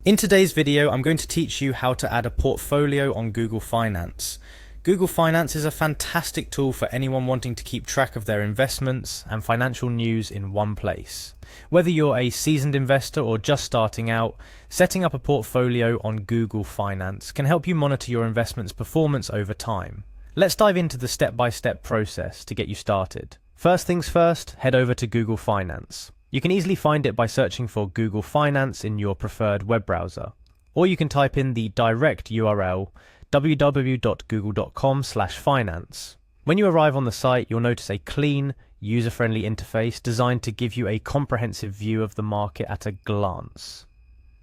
In today's video, I'm going to teach you how to add a portfolio on Google Finance. Google Finance is a fantastic tool for anyone wanting to keep track of their investments and financial news in one place. Whether you're a seasoned investor or just starting out, setting up a portfolio on Google Finance can help you monitor your investment's performance over time. Let's dive into the step-by-step process to get you started. First things first, head over to Google Finance. You can easily find it by searching for Google Finance in your preferred web browser. Or you can type in the direct URL www.google.com/finance. When you arrive on the site, you'll notice a clean, user-friendly interface designed to give you a comprehensive view of the market at a glance.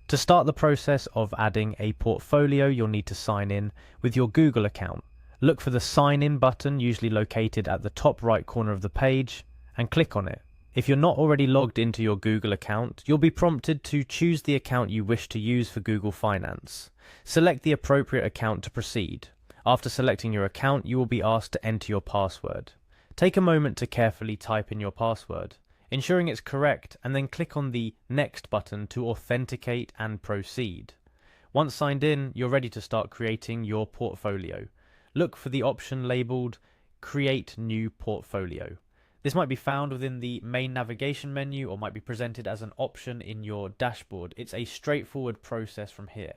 To start the process of adding a portfolio, you'll need to sign in with your Google account. Look for the Sign In button, usually located at the top right corner of the page, and click on it. If you're not already logged into your Google account, you'll be prompted to choose the account you wish to use for Google Finance. Select the appropriate account to proceed. After selecting your account, you will be asked to enter your password. Take a moment to carefully type in your password, ensuring it's correct, and then click on the Next button to authenticate and proceed. Once signed in, you're ready to start creating your portfolio. Look for the option labeled Create New Portfolio. This might be found within the main navigation menu or might be presented as an option in your dashboard. It's a straightforward process from here.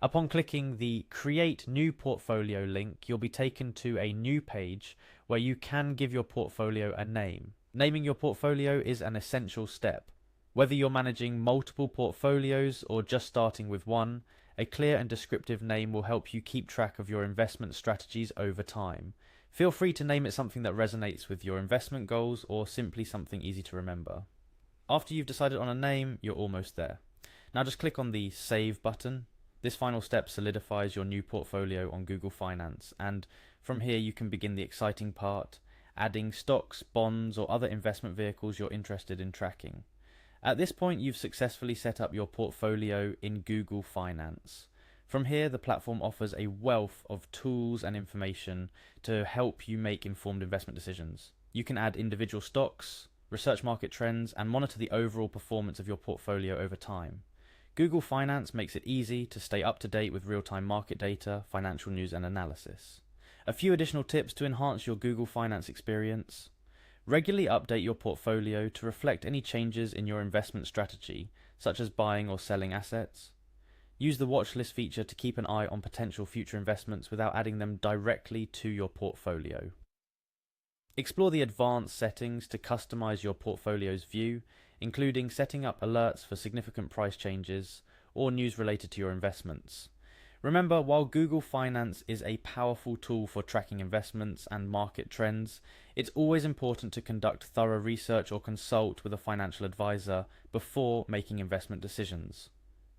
Upon clicking the Create New Portfolio link, you'll be taken to a new page where you can give your portfolio a name. Naming your portfolio is an essential step. Whether you're managing multiple portfolios or just starting with one, a clear and descriptive name will help you keep track of your investment strategies over time. Feel free to name it something that resonates with your investment goals or simply something easy to remember. After you've decided on a name, you're almost there. Now just click on the Save button. This final step solidifies your new portfolio on Google Finance, and from here you can begin the exciting part, adding stocks, bonds, or other investment vehicles you're interested in tracking. At this point, you've successfully set up your portfolio in Google Finance. From here, the platform offers a wealth of tools and information to help you make informed investment decisions. You can add individual stocks, research market trends, and monitor the overall performance of your portfolio over time. Google Finance makes it easy to stay up to date with real-time market data, financial news, and analysis. A few additional tips to enhance your Google Finance experience. Regularly update your portfolio to reflect any changes in your investment strategy, such as buying or selling assets. Use the watch list feature to keep an eye on potential future investments without adding them directly to your portfolio. Explore the advanced settings to customize your portfolio's view, including setting up alerts for significant price changes or news related to your investments. Remember, while Google Finance is a powerful tool for tracking investments and market trends, it's always important to conduct thorough research or consult with a financial advisor before making investment decisions.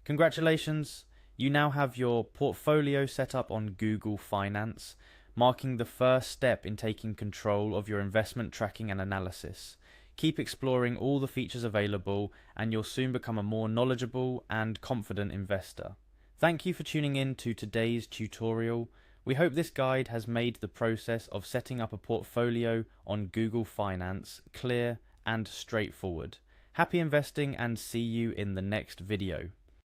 Congratulations, you now have your portfolio set up on Google Finance, marking the first step in taking control of your investment tracking and analysis. Keep exploring all the features available and you'll soon become a more knowledgeable and confident investor. Thank you for tuning in to today's tutorial. We hope this guide has made the process of setting up a portfolio on Google Finance clear and straightforward. Happy investing and see you in the next video.